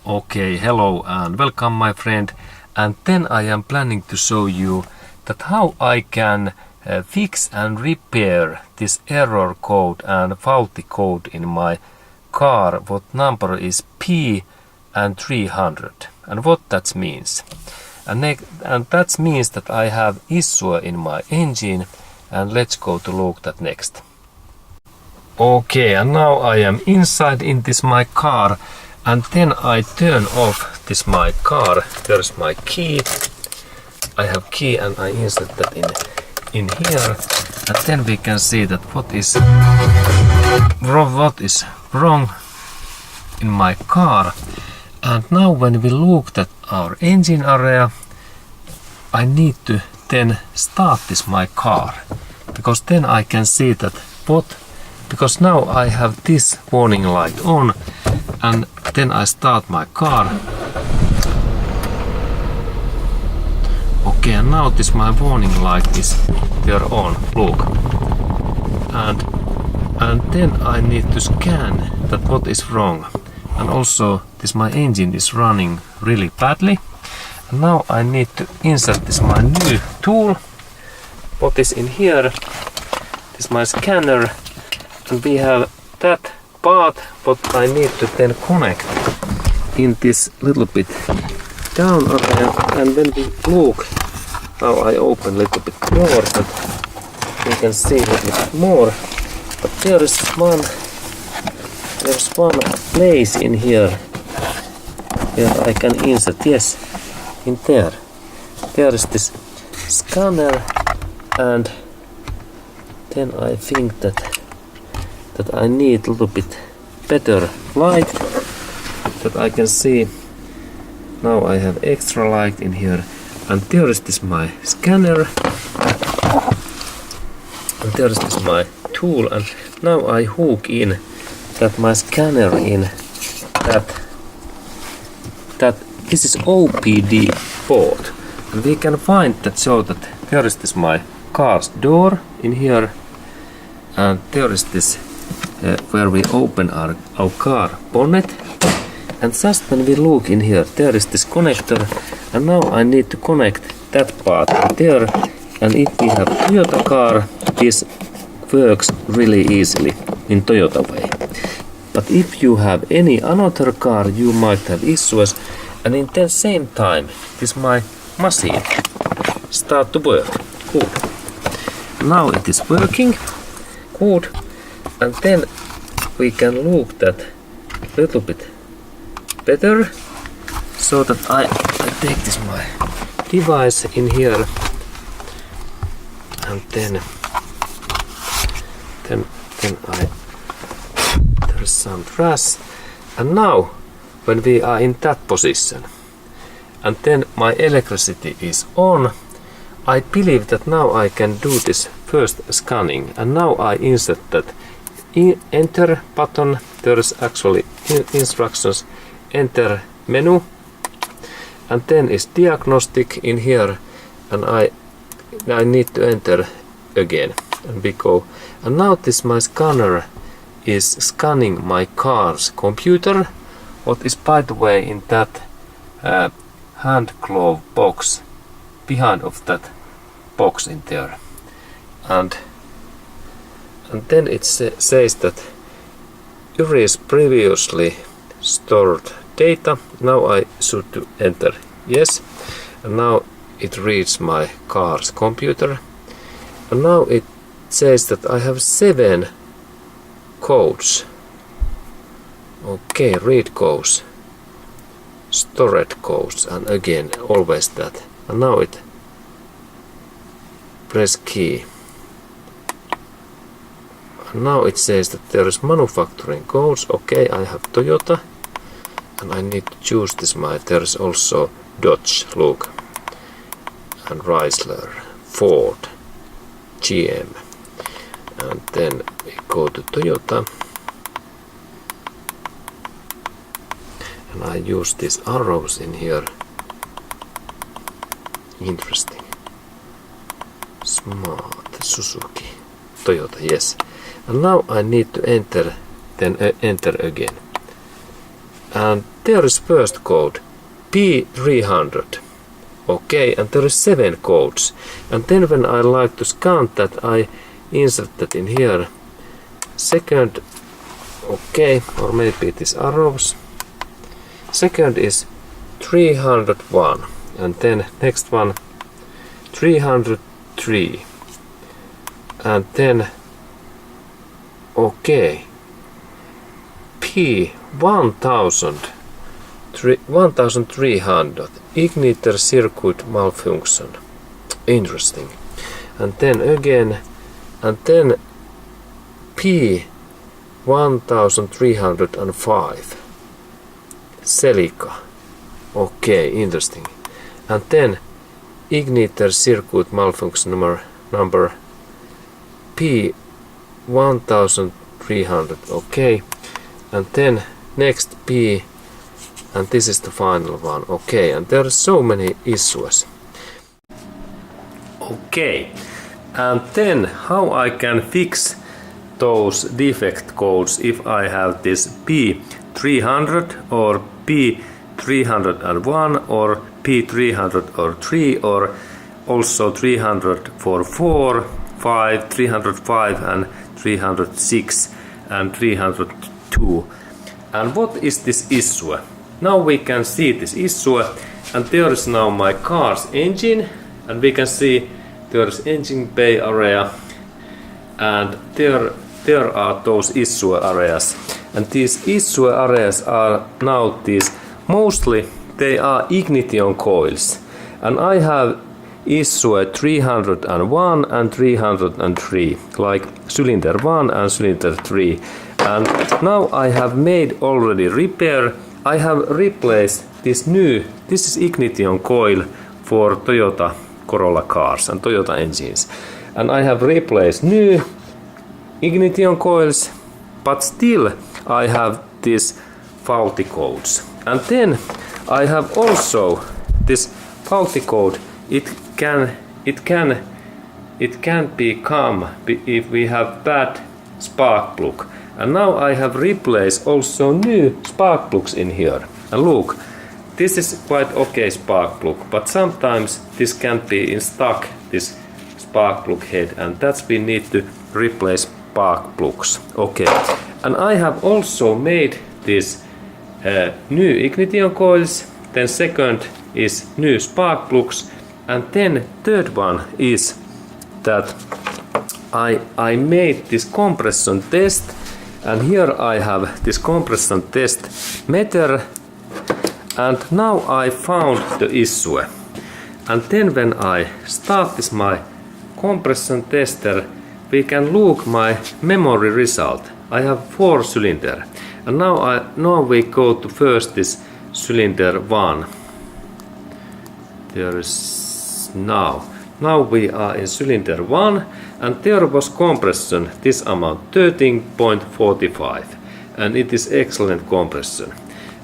Okay, hello and welcome my friend, and then I am planning to show you that how I can fix and repair this error code and faulty code in my car. What number is P and 300 and what that means. And that means that I have issue in my engine, and let's go to look that next. Okay, and now I am inside in this my car. And then I turn off this my car. There's my key. I have key and I insert that in here. And then we can see that what is wrong in my car. And now when we look at our engine area, I need to then start this my car. Because then I can see that because now I have this warning light on. And then I start my car. Okay, and now this my warning light is there on. Look. And then I need to scan that what is wrong. And also this my engine is running really badly. And now I need to insert this my new tool. What is in here? This my scanner. And we have that part what I need to then connect in this little bit down area. And when we look, now I open a little bit more, but we can see a little bit more. But there's one place in here where I can insert, yes, in there. There is this scanner, and then I think that I need a little bit better light that I can see. Now I have extra light in here, and there is this my scanner, and there is this my tool, and now I hook in that my scanner in that this is OBD port, and we can find that so that there is this my car's door in here, and there is this where we open our car bonnet, and just when we look in here, there is this connector, and now I need to connect that part there. And if we have Toyota car, this works really easily in Toyota way. But if you have any another car, you might have issues, and in the same time this my machine start to work. Good. Now it is working good. And then we can look that little bit better, so that I take this my device in here, and then there's some trash. And now when we are in that position, and then my electricity is on, I believe that now I can do this first scanning. And now I insert that enter button. There is actually instructions, enter menu, and then is diagnostic in here, and I need to enter again, and we go. And now this my scanner is scanning my car's computer, what is by the way in that hand glove box behind of that box in there. And then it says that erase previously stored data. Now I should enter yes, and now it reads my car's computer, and now it says that I have 7 codes. Okay, read codes, stored codes, and again always that. And now it press key. Now it says that there is manufacturing codes. Okay, I have Toyota, and I need to choose this there is also Dodge, look, and Chrysler, Ford, GM, and then we go to Toyota, and I use these arrows in here. Interesting. Smart, Suzuki, Toyota, yes. And now I need to enter, then enter again. and there is first code P300. Okay, and there is 7 codes, and then when I like to scan that, I insert that in here. Second, okay, or maybe it is arrows. Second is 301, and then next one 303, and then okay, P1000, 1300, igniter circuit malfunction. Interesting. And then again, and then P1305, Celica. Okay, interesting. And then igniter circuit malfunction number P1300. Okay, and then next P, and this is the final one. Okay, and there are so many issues. Okay, and then how I can fix those defect codes if I have this P300 or P301 or P303 or also 300 for 4, 5, 305 and 306 and 302. And what is this issue? Now we can see this issue, and there is now my car's engine, and we can see there is engine bay area, and there are those issue areas, and these issue areas are now these, mostly they are ignition coils, and I have issue 301 and 303, like cylinder 1 and cylinder 3, and now I have made already repair. I have replaced this is ignition coil for Toyota Corolla cars and Toyota engines, and I have replaced new ignition coils, but still I have these faulty codes. And then I have also this faulty code. It can become if we have bad spark plug. And now I have replaced also new spark plugs in here. And look, this is quite okay spark plug, but sometimes this can be in stuck, this spark plug head, and that's we need to replace spark plugs. Okay, and I have also made this new ignition coils. Then second is new spark plugs, and then third one is that I made this compression test, and here I have this compression test meter, and now I found the issue. And then when I start this my compression tester, we can look my memory result. I have 4 cylinder, and now we go to first this cylinder 1. There is now we are in cylinder 1, and there was compression this amount 13.45, and it is excellent compression.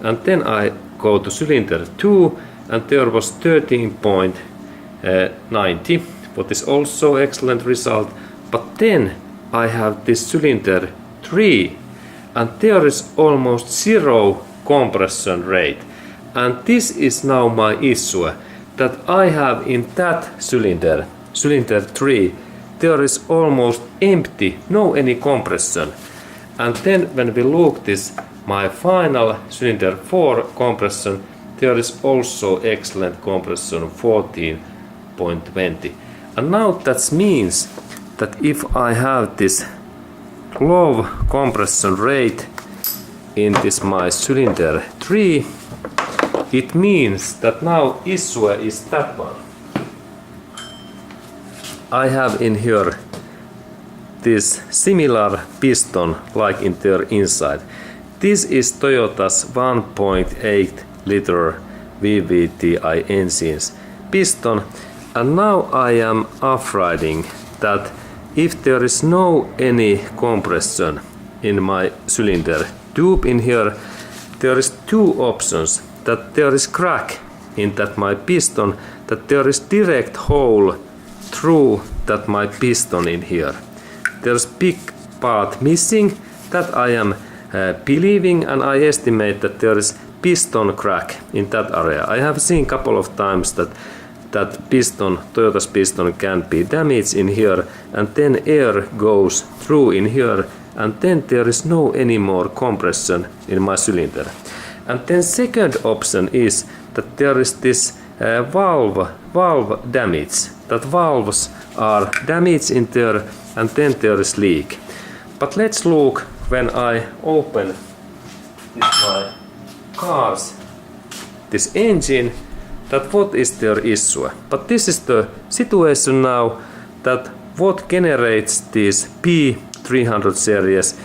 And then I go to cylinder 2, and there was 13.90, what is also excellent result. But then I have this cylinder 3, and there is almost 0 compression rate. And this is now my issue, that I have in that cylinder 3, there is almost empty, no any compression. And then when we look this my final cylinder 4 compression, there is also excellent compression 14.20. And now that means that if I have this low compression rate in this my cylinder 3, it means that now issue is that one. I have in here this similar piston like in their inside. This is Toyota's 1.8 liter VVTi engines piston, and now I am afraid that if there is no any compression in my cylinder tube in here, there is 2 options, that there is crack in that my piston, that there is direct hole through that my piston in here. There's big part missing, that I am believing, and I estimate that there is piston crack in that area. I have seen a couple of times that piston, Toyota's piston, can be damaged in here, and then air goes through in here, and then there is no any more compression in my cylinder. And then second option is that there is this valve damage, that valves are damaged in there, and then there is leak. But let's look when I open my car's this engine, that what is their issue. But this is the situation now, that what generates these P300 series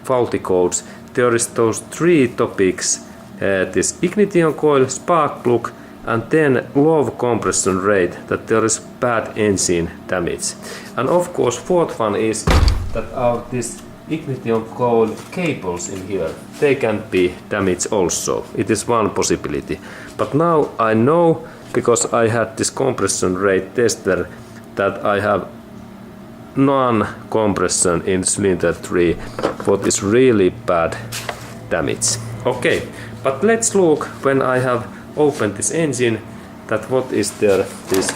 faulty codes. There is those three topics, this ignition coil, spark plug, and then low compression rate, that there is bad engine damage. And of course fourth one is that this ignition coil cables in here, they can be damaged also. It is one possibility. But now I know, because I had this compression rate tester, that I have non-compression in cylinder 3, what is really bad damage. Okay, but let's look when I have opened this engine, that what is there, this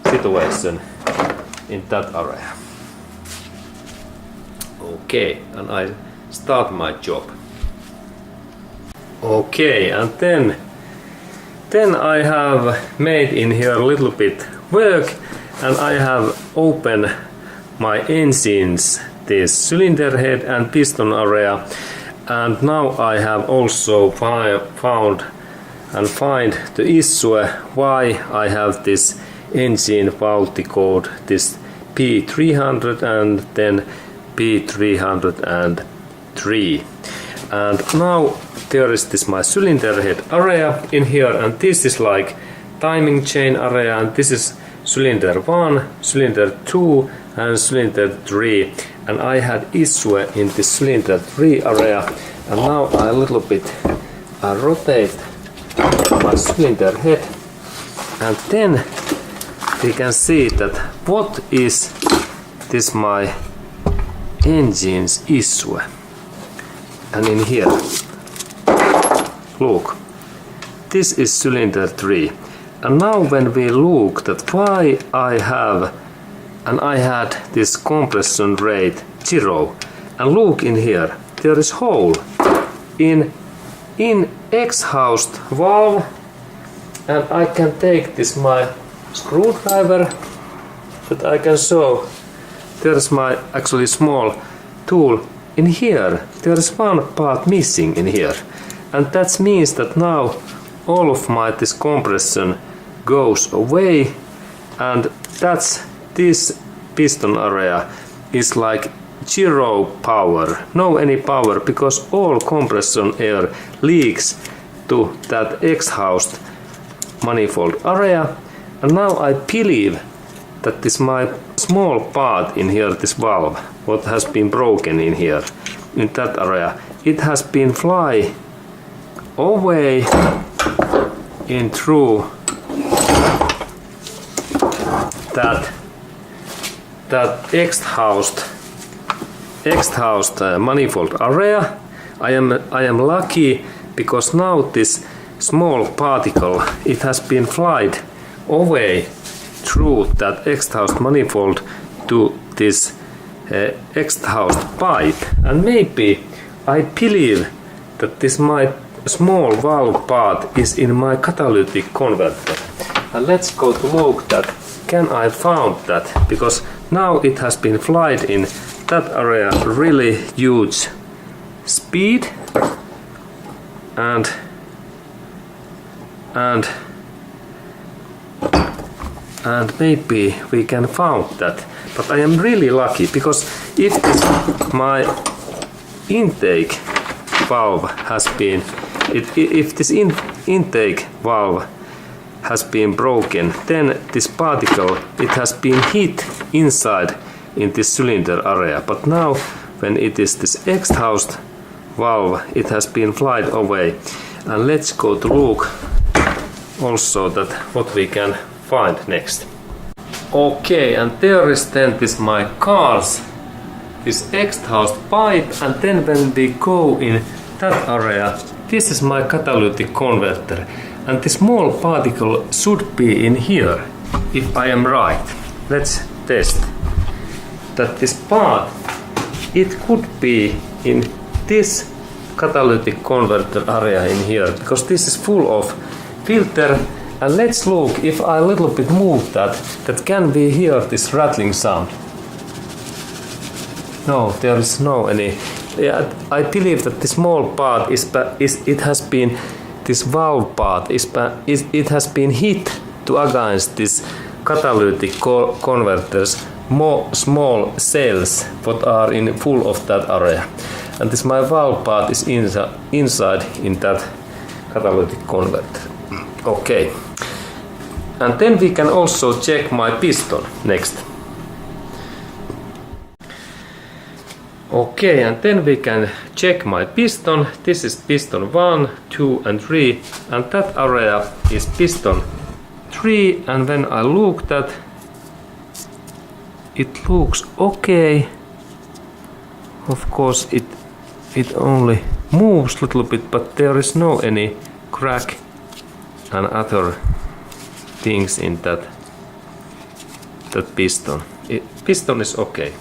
situation in that area. Okay, and I start my job. Okay, and then I have made in here a little bit work, and I have opened my engines, this cylinder head and piston area, and now I have also find the issue why I have this engine faulty code, this P300 and then P303. And now there is this my cylinder head area in here, and this is like timing chain area, and this is cylinder 1, cylinder 2 and cylinder 3, and I had issue in this cylinder 3 area, and now I a little bit rotate my cylinder head, and then we can see that what is this my engine's issue. And in here, look, this is cylinder 3. And now when we look that why I have, and I had this compression rate 0, and look in here, there is hole in exhaust valve, and I can take this my screwdriver that I can show. There's my actually small tool in here. There is one part missing in here, and that means that now all of my this compression goes away, and that's this piston area is like 0 power, no any power, because all compression air leaks to that exhaust manifold area. And now I believe that this my small part in here, this valve, what has been broken in here, in that area, it has been fly away in through that exhaust manifold area. I am lucky, because now this small particle, it has been flied away through that exhaust manifold to this exhaust pipe, and maybe I believe that this my small valve part is in my catalytic converter. And let's go to look that can I found that, because now it has been flied in that area really huge speed, and maybe we can found that. But I am really lucky, because if my intake valve has been, if this intake valve has been broken, then this particle, it has been hit inside in this cylinder area. But now when it is this exhaust valve, it has been flied away. And let's go to look also that what we can find next. Okay, and there is then this my car's this exhaust pipe, and then when we go in that area, this is my catalytic converter, and the small particle should be in here, if I am right. Let's test that this part, it could be in this catalytic converter area in here, because this is full of filter. And let's look, if I a little bit move that can we hear this rattling sound? No, there is no any. I believe that the small part it has been, this valve part it has been hit to against this catalytic converters more small cells that are in full of that area, and this my valve part is inside in that catalytic converter. Okay, and then we can also check my piston next. Okay, and then we can check my piston. This is piston 1, 2 and 3, and that area is piston 3, and when I look that, it looks okay. Of course it only moves a little bit, but there is no any crack and other things in that piston. Piston is okay.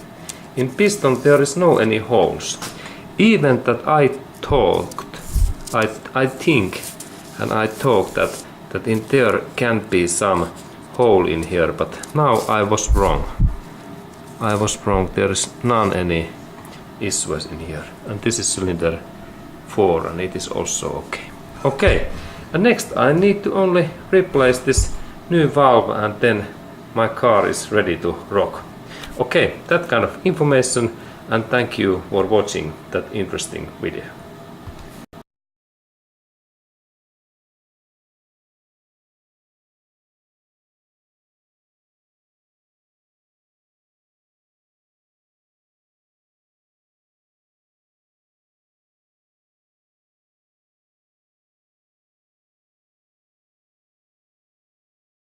In piston there is no any holes. Even that I think and I thought that in there can be some hole in here, but now I was wrong. There is none any issues in here, and this is cylinder 4, and it is also okay. Okay, and next I need to only replace this new valve, and then my car is ready to rock. Okay, that kind of information, and thank you for watching that interesting video.